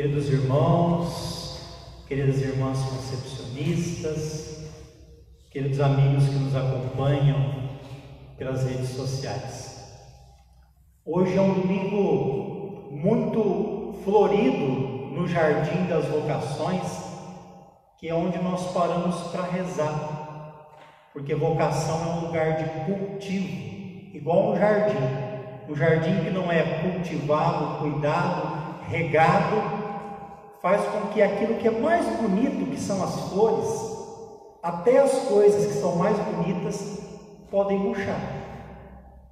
queridos irmãos, queridas irmãs concepcionistas, queridos amigos que nos acompanham pelas redes sociais. Hoje é um domingo muito florido no Jardim das Vocações, que é onde nós paramos para rezar, porque vocação é um lugar de cultivo, igual um jardim que não é cultivado, cuidado, regado, faz com que aquilo que é mais bonito, que são as flores, até as coisas que são mais bonitas, podem murchar,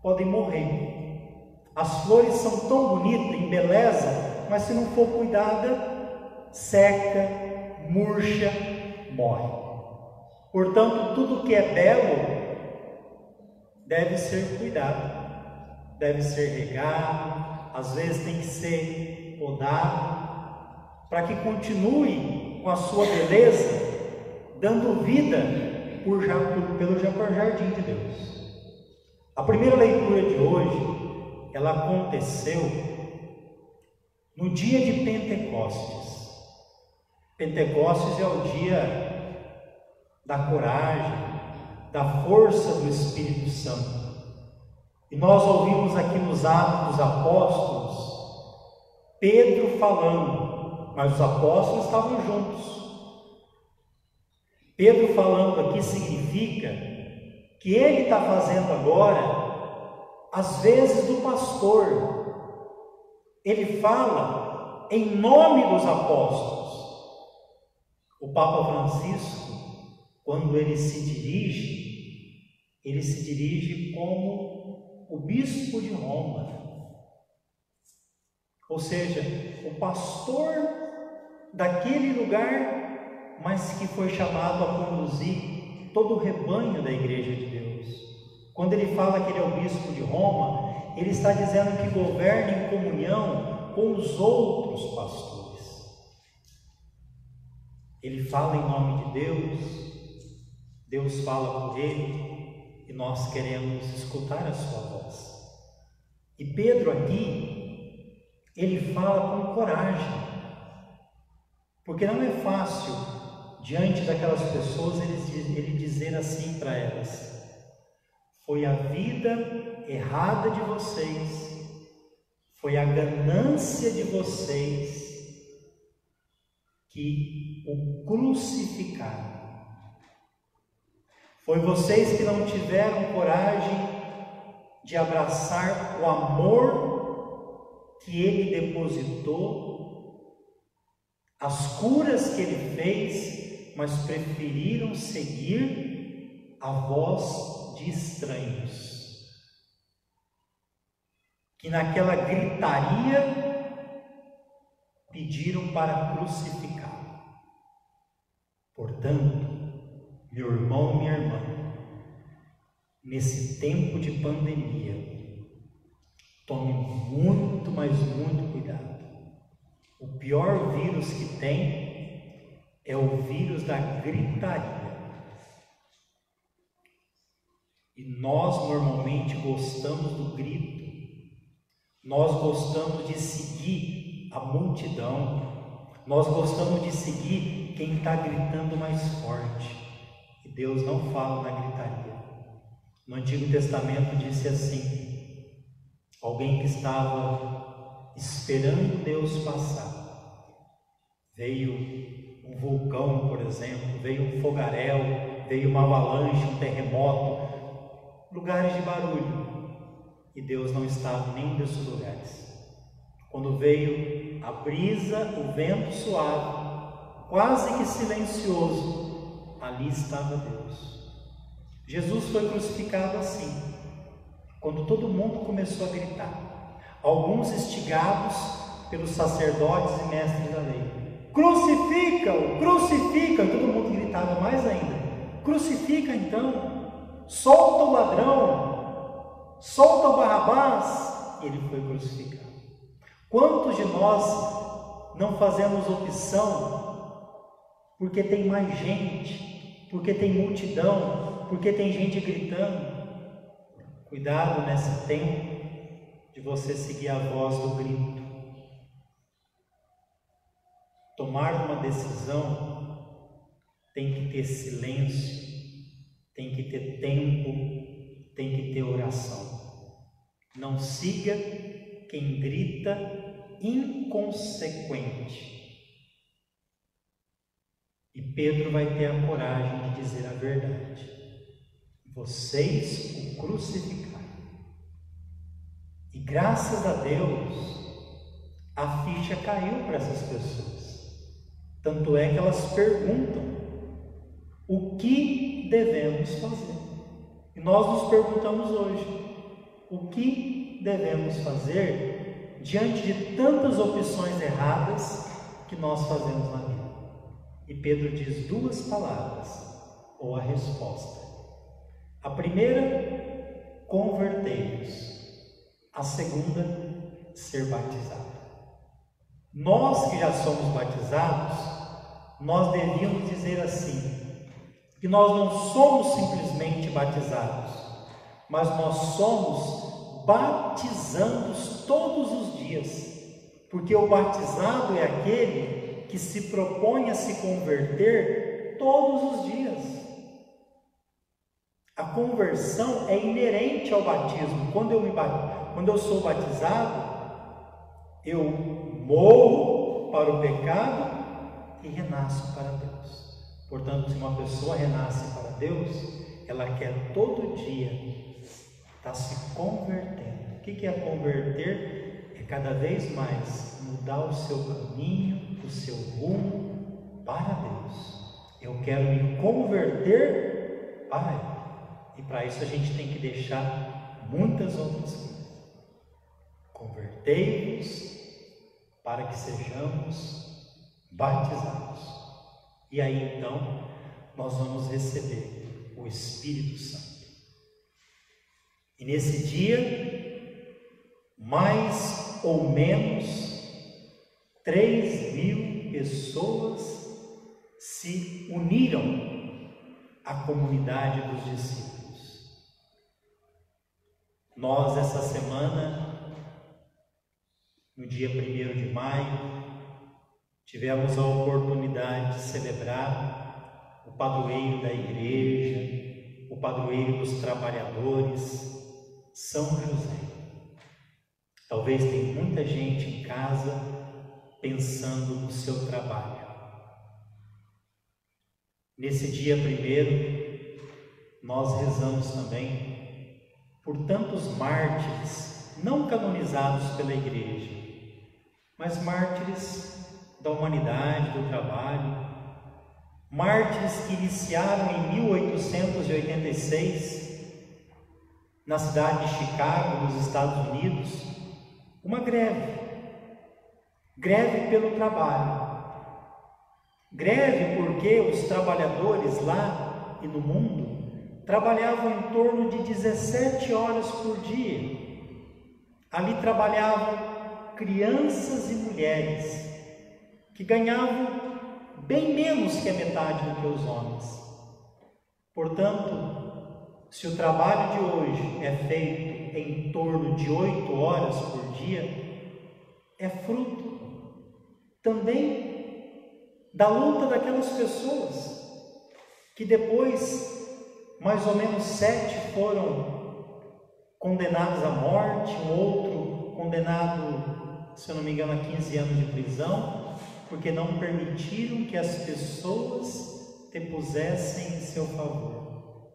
podem morrer. As flores são tão bonitas, embeleza, mas se não for cuidada, seca, murcha, morre. Portanto, tudo que é belo deve ser cuidado, deve ser regado, às vezes tem que ser podado, para que continue com a sua beleza, dando vida pelo jardim de Deus. A primeira leitura de hoje, ela aconteceu no dia de Pentecostes. Pentecostes é o dia da coragem, da força do Espírito Santo. E nós ouvimos aqui nos Atos dos Apóstolos, Pedro falando, mas os apóstolos estavam juntos. Pedro falando aqui significa que ele está fazendo agora as vezes do pastor. Ele fala em nome dos apóstolos. O Papa Francisco, quando ele se dirige como o bispo de Roma, ou seja, o pastor daquele lugar, mas que foi chamado a conduzir todo o rebanho da Igreja de Deus. Quando ele fala que ele é o bispo de Roma, ele está dizendo que governa em comunhão com os outros pastores. Ele fala em nome de Deus, Deus fala por ele, e nós queremos escutar a sua voz. E Pedro aqui, ele fala com coragem, porque não é fácil, diante daquelas pessoas, ele dizer assim para elas: foi a vida errada de vocês, foi a ganância de vocês que o crucificaram. Foi vocês que não tiveram coragem de abraçar o amor que ele depositou, as curas que ele fez, mas preferiram seguir a voz de estranhos, que naquela gritaria pediram para crucificá-lo. Portanto, meu irmão, minha irmã, nesse tempo de pandemia, tome muito, mas muito cuidado. O pior vírus que tem é o vírus da gritaria. E nós normalmente gostamos do grito, nós gostamos de seguir a multidão, nós gostamos de seguir quem está gritando mais forte. E Deus não fala na gritaria. No Antigo Testamento disse assim: alguém que estava esperando Deus passar, veio um vulcão, por exemplo, veio um fogaréu, veio uma avalanche, um terremoto, lugares de barulho, e Deus não estava em nenhum desses lugares. Quando veio a brisa, o vento suave, quase que silencioso, ali estava Deus. Jesus foi crucificado assim, quando todo mundo começou a gritar, alguns instigados pelos sacerdotes e mestres da lei: crucifica-o, crucifica! E todo mundo gritava mais ainda: crucifica então, solta o ladrão, solta o Barrabás. E ele foi crucificado. Quantos de nós não fazemos opção porque tem mais gente, porque tem multidão, porque tem gente gritando? Cuidado nesse tempo de você seguir a voz do grito. tomar uma decisão tem que ter silêncio, tem que ter tempo, tem que ter oração. Não siga quem grita inconsequente. E Pedro vai ter a coragem de dizer a verdade. Vocês o crucificaram. E graças a Deus, a ficha caiu para essas pessoas. Tanto é que elas perguntam: o que devemos fazer? E nós nos perguntamos hoje: o que devemos fazer diante de tantas opções erradas que nós fazemos na vida? E Pedro diz duas palavras, ou a resposta. A primeira, convertei-vos. A segunda, ser batizado. Nós que já somos batizados, nós devíamos dizer assim, que nós não somos simplesmente batizados, mas nós somos batizandos todos os dias, porque o batizado é aquele que se propõe a se converter todos os dias. A conversão é inerente ao batismo. Quando eu sou batizado, eu morro para o pecado e renasço para Deus. Portanto, se uma pessoa renasce para Deus, ela quer todo dia estar se convertendo. O que é converter? É cada vez mais mudar o seu caminho, o seu rumo para Deus. Eu quero me converter para Ele. E para isso a gente tem que deixar muitas outras coisas. Convertei-vos para que sejamos batizados. E aí então nós vamos receber o Espírito Santo. E nesse dia, mais ou menos 3.000 pessoas se uniram à comunidade dos discípulos. Nós, essa semana, no dia 1º de maio, tivemos a oportunidade de celebrar o padroeiro da igreja, o padroeiro dos trabalhadores, São José. Talvez tenha muita gente em casa pensando no seu trabalho. Nesse dia 1º, nós rezamos também por tantos mártires, não canonizados pela igreja, mas mártires da humanidade, do trabalho, mártires que iniciaram em 1886, na cidade de Chicago, nos Estados Unidos, uma greve pelo trabalho, greve porque os trabalhadores lá e no mundo trabalhavam em torno de 17 horas por dia. Ali trabalhavam crianças e mulheres que ganhavam bem menos que a metade do que os homens. Portanto, se o trabalho de hoje é feito em torno de 8 horas por dia, é fruto também da luta daquelas pessoas que depois, mais ou menos 7 foram condenados à morte, um outro condenado, se eu não me engano, a 15 anos de prisão, porque não permitiram que as pessoas depusessem em seu favor.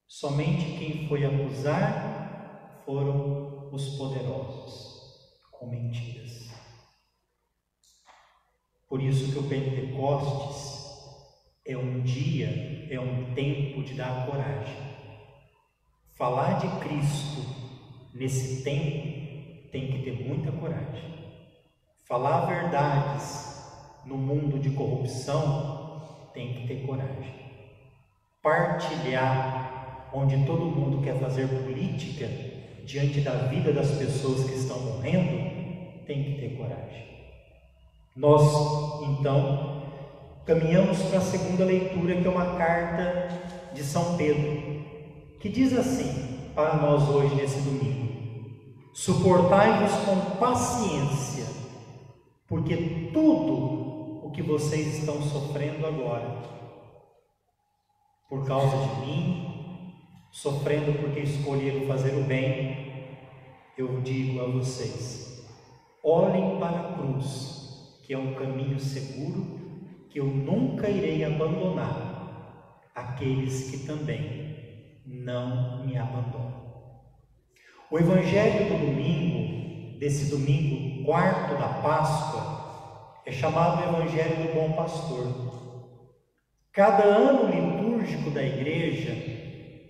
Somente quem foi acusar foram os poderosos, com mentiras. Por isso que o Pentecostes é um dia, é um tempo de dar coragem. Falar de Cristo nesse tempo tem que ter muita coragem. Falar verdades no mundo de corrupção tem que ter coragem. Partilhar onde todo mundo quer fazer política diante da vida das pessoas que estão morrendo tem que ter coragem. Nós, então, caminhamos para a segunda leitura, que é uma carta de São Pedro, que diz assim para nós hoje, nesse domingo: suportai-vos com paciência, porque tudo o que vocês estão sofrendo agora, por causa de mim, sofrendo porque escolheram fazer o bem, eu digo a vocês: olhem para a cruz, que é um caminho seguro, que eu nunca irei abandonar aqueles que também não me abandonam. O Evangelho do domingo, desse domingo quarto da Páscoa, é chamado Evangelho do Bom Pastor. Cada ano litúrgico da igreja,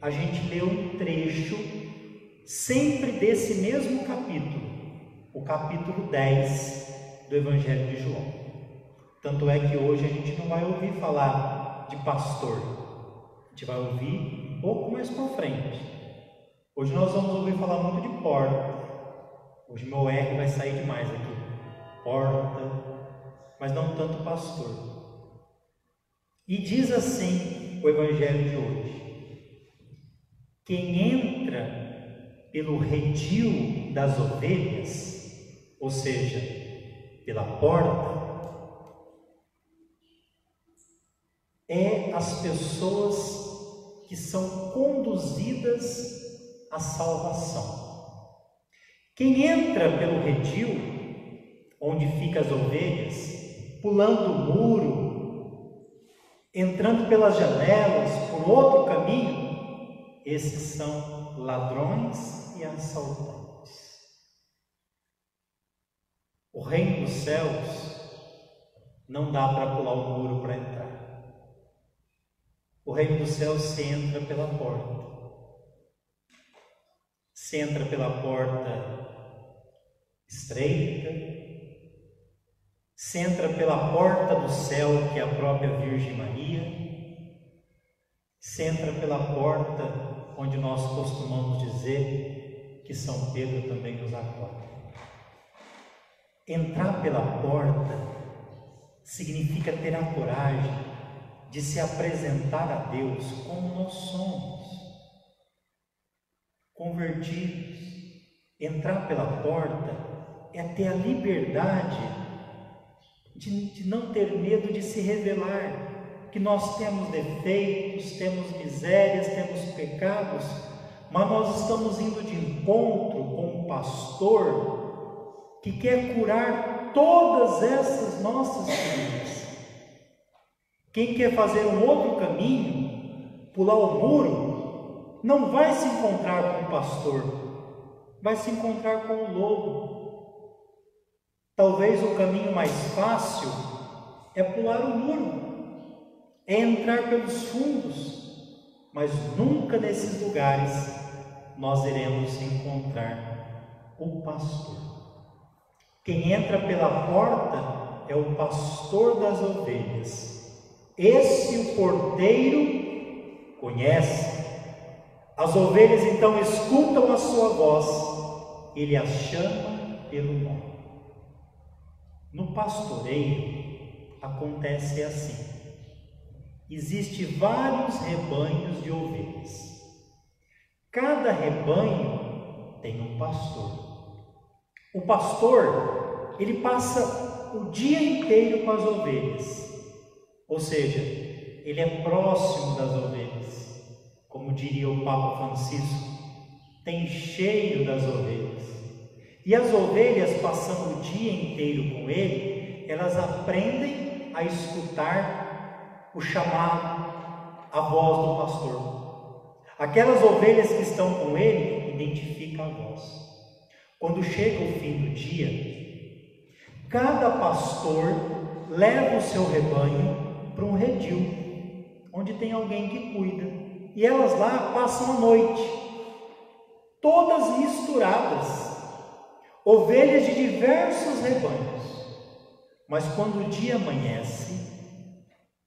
a gente lê um trecho sempre desse mesmo capítulo, o capítulo 10 do Evangelho de João. Tanto é que hoje a gente não vai ouvir falar de pastor, a gente vai ouvir um pouco mais para frente. Hoje nós vamos ouvir falar muito de porta. Hoje meu R vai sair demais aqui. Porta, mas não tanto pastor. E diz assim o Evangelho de hoje: quem entra pelo redil das ovelhas, ou seja, pela porta, é as pessoas que são conduzidas à salvação. Quem entra pelo redil, onde ficam as ovelhas, pulando o muro, entrando pelas janelas, por outro caminho, esses são ladrões e assaltantes. O reino dos céus não dá para pular o muro para entrar. O reino dos céus se entra pela porta. Se entra pela porta estreita, se entra pela porta do céu, que é a própria Virgem Maria, se entra pela porta onde nós costumamos dizer que São Pedro também nos acolhe. Entrar pela porta significa ter a coragem de se apresentar a Deus como nós somos, convertidos. Entrar pela porta é ter a liberdade de não ter medo de se revelar, que nós temos defeitos, temos misérias, temos pecados, mas nós estamos indo de encontro com um pastor que quer curar todas essas nossas feridas. Quem quer fazer um outro caminho, pular o muro, não vai se encontrar com o pastor, vai se encontrar com o lobo. Talvez o caminho mais fácil é pular o muro, é entrar pelos fundos, mas nunca nesses lugares nós iremos encontrar o pastor. Quem entra pela porta é o pastor das ovelhas. Esse o porteiro conhece. As ovelhas então escutam a sua voz, ele as chama pelo nome. No pastoreio acontece assim: existem vários rebanhos de ovelhas. Cada rebanho tem um pastor. O pastor, ele passa o dia inteiro com as ovelhas. Ou seja, ele é próximo das ovelhas, como diria o Papa Francisco, tem cheiro das ovelhas. E as ovelhas, passando o dia inteiro com ele, elas aprendem a escutar o chamado, a voz do pastor. Aquelas ovelhas que estão com ele identificam a voz. Quando chega o fim do dia, cada pastor leva o seu rebanho para um redil, onde tem alguém que cuida, e elas lá passam a noite, todas misturadas, ovelhas de diversos rebanhos. Mas quando o dia amanhece,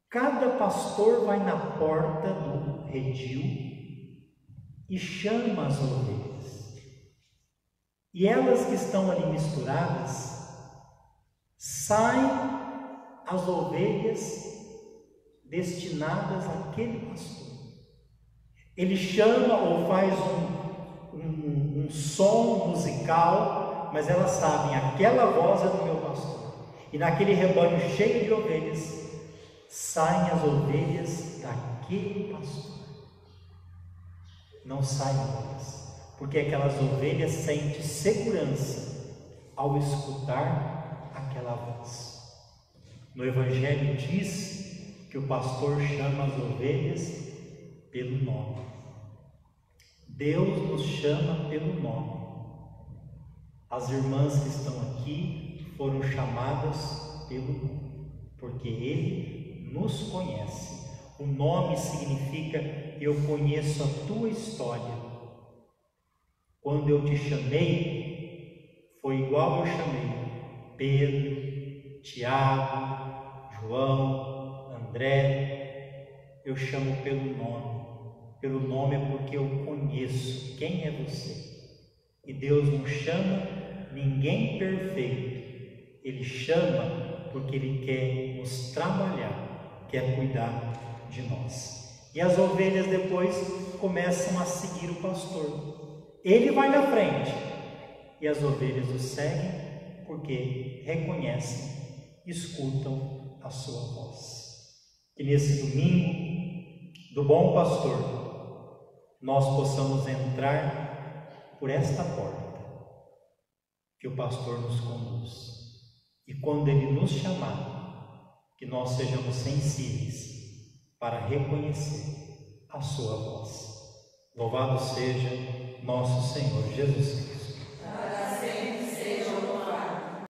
cada pastor vai na porta do redil e chama as ovelhas, e elas que estão ali misturadas, saem as ovelhas destinadas àquele pastor. Ele chama ou faz um som musical, mas elas sabem, aquela voz é do meu pastor. E naquele rebanho cheio de ovelhas, saem as ovelhas daquele pastor. Não saem outras, porque aquelas ovelhas sentem segurança ao escutar aquela voz. No Evangelho diz que o pastor chama as ovelhas pelo nome. Deus nos chama pelo nome. As irmãs que estão aqui foram chamadas pelo nome, porque Ele nos conhece. O nome significa: eu conheço a tua história. Quando eu te chamei, foi igual eu chamei Pedro, Tiago, João, André. Eu chamo pelo nome. Pelo nome é porque eu conheço quem é você. E Deus não chama ninguém perfeito. Ele chama porque Ele quer nos trabalhar, quer cuidar de nós. E as ovelhas depois começam a seguir o pastor. Ele vai na frente e as ovelhas o seguem porque reconhecem, escutam a sua voz. Que nesse domingo do Bom Pastor nós possamos entrar por esta porta que o pastor nos conduz. E quando ele nos chamar, que nós sejamos sensíveis para reconhecer a sua voz. Louvado seja nosso Senhor Jesus Cristo.